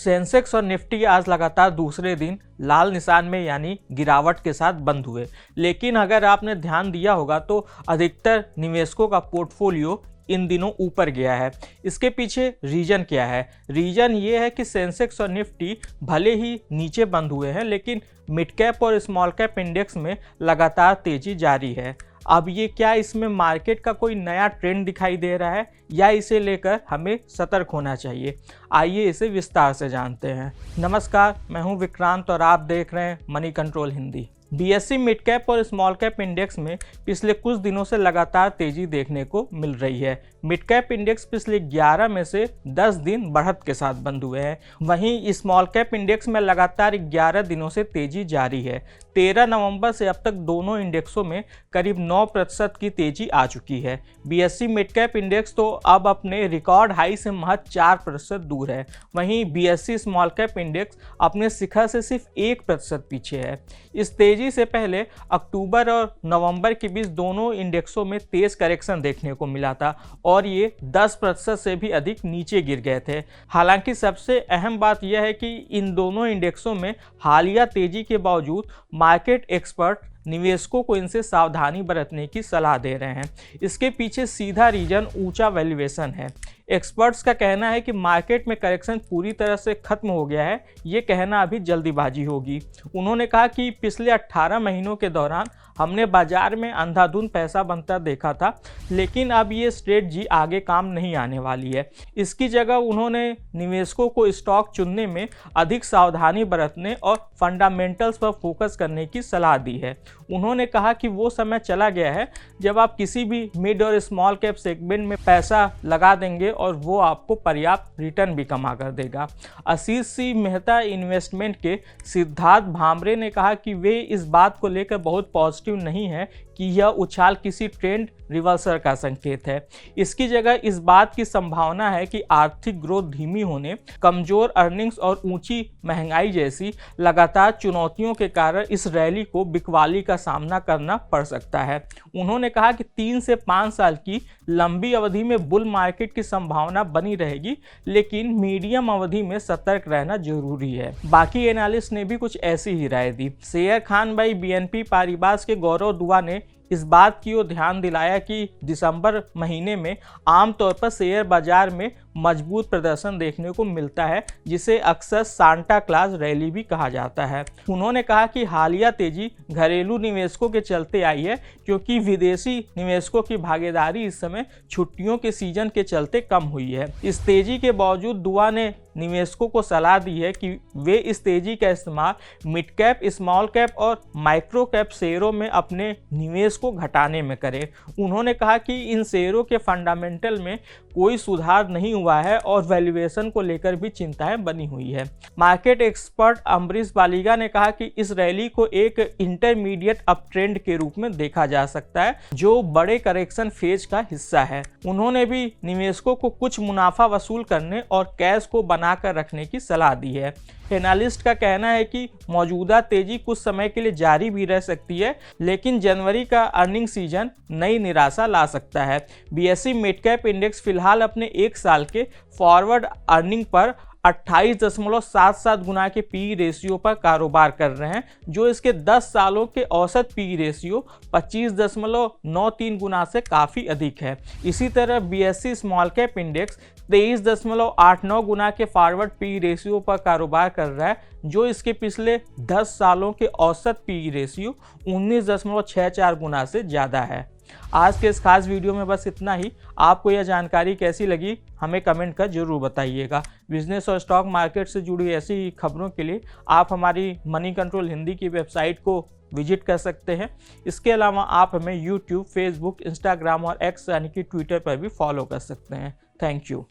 Sensex और Nifty आज लगातार दूसरे दिन लाल निशान में यानी गिरावट के साथ बंद हुए। लेकिन अगर आपने ध्यान दिया होगा तो अधिकतर निवेशकों का पोर्टफोलियो इन दिनों ऊपर गया है। इसके पीछे रीजन क्या है? रीजन ये है कि सेंसेक्स और निफ्टी भले ही नीचे बंद हुए हैं, लेकिन मिड कैप और स्मॉल कैप इंडेक्स में लगातार तेजी जारी है। अब ये क्या इसमें मार्केट का कोई नया ट्रेंड दिखाई दे रहा है या इसे लेकर हमें सतर्क होना चाहिए? आइए इसे विस्तार से जानते हैं। नमस्कार, मैं हूं विक्रांत और आप देख रहे हैं money control Hindi. BSE mid cap और स्मॉल कैप इंडेक्स में पिछले कुछ दिनों से लगातार तेजी देखने को मिल रही है। मिड कैप इंडेक्स पिछले 11 में से 10 दिन बढ़त के साथ बंद हुए हैं। वहीं स्मॉल कैप इंडेक्स में लगातार 11 दिनों से तेजी जारी है। 13 नवंबर से अब तक दोनों इंडेक्सों में करीब 9% की तेजी आ चुकी है। बीएसई मिड कैप इंडेक्स तो अब अपने रिकॉर्ड हाई से महज 4% दूर है। वहीं बीएसई स्मॉल कैप इंडेक्स अपने शिखर से सिर्फ 1% पीछे है। इस तेजी से पहले अक्टूबर और नवंबर के बीच दोनों इंडेक्सों में तेज करेक्शन देखने को मिला था और ये 10% से भी अधिक नीचे गिर गए थे। हालांकि सबसे अहम बात यह है कि इन दोनों इंडेक्सों में हालिया तेजी के बावजूद मार्केट एक्सपर्ट निवेशकों को इनसे सावधानी बरतने की सलाह दे रहे हैं। इसके पीछे सीधा रीजन ऊंचा वैल्यूएशन है। एक्सपर्ट्स का कहना है कि मार्केट में करेक्शन पूरी तरह से खत्म हो गया है, ये कहना अभी जल्दीबाजी होगी। उन्होंने कहा कि पिछले 18 महीनों के दौरान हमने बाजार में अंधाधुंध पैसा बनता देखा था, लेकिन अब ये स्ट्रेटजी आगे काम नहीं आने वाली है। इसकी जगह उन्होंने निवेशकों को स्टॉक चुनने में अधिक सावधानी बरतने और फंडामेंटल्स पर फोकस करने की सलाह दी है। उन्होंने कहा कि वो समय चला गया है जब आप किसी भी मिड और स्मॉल कैप सेगमेंट में पैसा लगा देंगे और वो आपको पर्याप्त रिटर्न भी कमा कर देगा। आशीष सी मेहता इन्वेस्टमेंट के सिद्धार्थ भामरे ने कहा कि वे इस बात को लेकर बहुत पॉजिटिव नहीं है कि यह उछाल किसी ट्रेंड रिवर्सल का संकेत है। इसकी जगह इस बात की संभावना है कि आर्थिक ग्रोथ धीमी होने, कमजोर अर्निंग्स और ऊंची महंगाई जैसी लगातार चुनौतियों के कारण इस रैली को बिकवाली का सामना करना पड़ सकता है। उन्होंने कहा कि 3 से 5 साल की लंबी अवधि में बुल मार्केट की संभावना बनी रहेगी, लेकिन मीडियम अवधि में सतर्क रहना जरूरी है। बाकी एनालिस्ट ने भी कुछ ऐसी ही राय दी। शेयर खान भाई बीएनपी पारिबास के गौरव दुआ ने इस बात की ओर ध्यान दिलाया कि दिसंबर महीने में आमतौर पर शेयर बाजार में मजबूत प्रदर्शन देखने को मिलता है, जिसे अक्सर सांता क्लॉज रैली भी कहा जाता है। उन्होंने कहा कि हालिया तेजी घरेलू निवेशकों के चलते आई है, क्योंकि विदेशी निवेशकों की भागीदारी इस समय छुट्टियों के सीजन के चलते कम हुई है। इस तेजी के बावजूद दुआ ने निवेशकों को सलाह दी है कि वे इस तेजी का इस्तेमाल मिड कैप, स्मॉल कैप और माइक्रो कैप शेयरों में अपने निवेश को घटाने में करें। उन्होंने कहा कि इन शेयरों के फंडामेंटल में कोई सुधार नहीं हुआ है और वैल्यूएशन को लेकर भी चिंताएं बनी हुई है। मार्केट एक्सपर्ट अम्बरीश बालिगा ने कहा कि इस रैली को एक इंटरमीडिएट अप ट्रेंड के रूप में देखा जा सकता है, जो बड़े करेक्शन फेज का हिस्सा है। उन्होंने भी निवेशकों को कुछ मुनाफा वसूल करने और कैश को बनाकर रखने की सलाह दी है। एनालिस्ट का कहना है कि मौजूदा तेजी कुछ समय के लिए जारी भी रह सकती है, लेकिन जनवरी का अर्निंग सीजन नई निराशा ला सकता है। बीएसई मिड कैप इंडेक्स फिलहाल अपने 1 साल के फॉरवर्ड अर्निंग पर 28.77 गुना के पी रेशियो पर कारोबार कर रहे हैं, जो इसके 10 सालों के औसत पी रेशियो 25.93 गुना से काफ़ी अधिक है। इसी तरह बीएसई स्मॉल कैप इंडेक्स 23.89 गुना के फॉरवर्ड पी रेशियो पर कारोबार कर रहा है, जो इसके पिछले 10 सालों के औसत पी रेशियो 19.64 गुना से ज़्यादा है। आज के इस खास वीडियो में बस इतना ही। आपको यह जानकारी कैसी लगी हमें कमेंट कर जरूर बताइएगा। बिजनेस और स्टॉक मार्केट से जुड़ी ऐसी खबरों के लिए आप हमारी मनी कंट्रोल हिंदी की वेबसाइट को विजिट कर सकते हैं। इसके अलावा आप हमें यूट्यूब, फेसबुक, इंस्टाग्राम और एक्स यानी कि ट्विटर पर भी फॉलो कर सकते हैं। Thank you.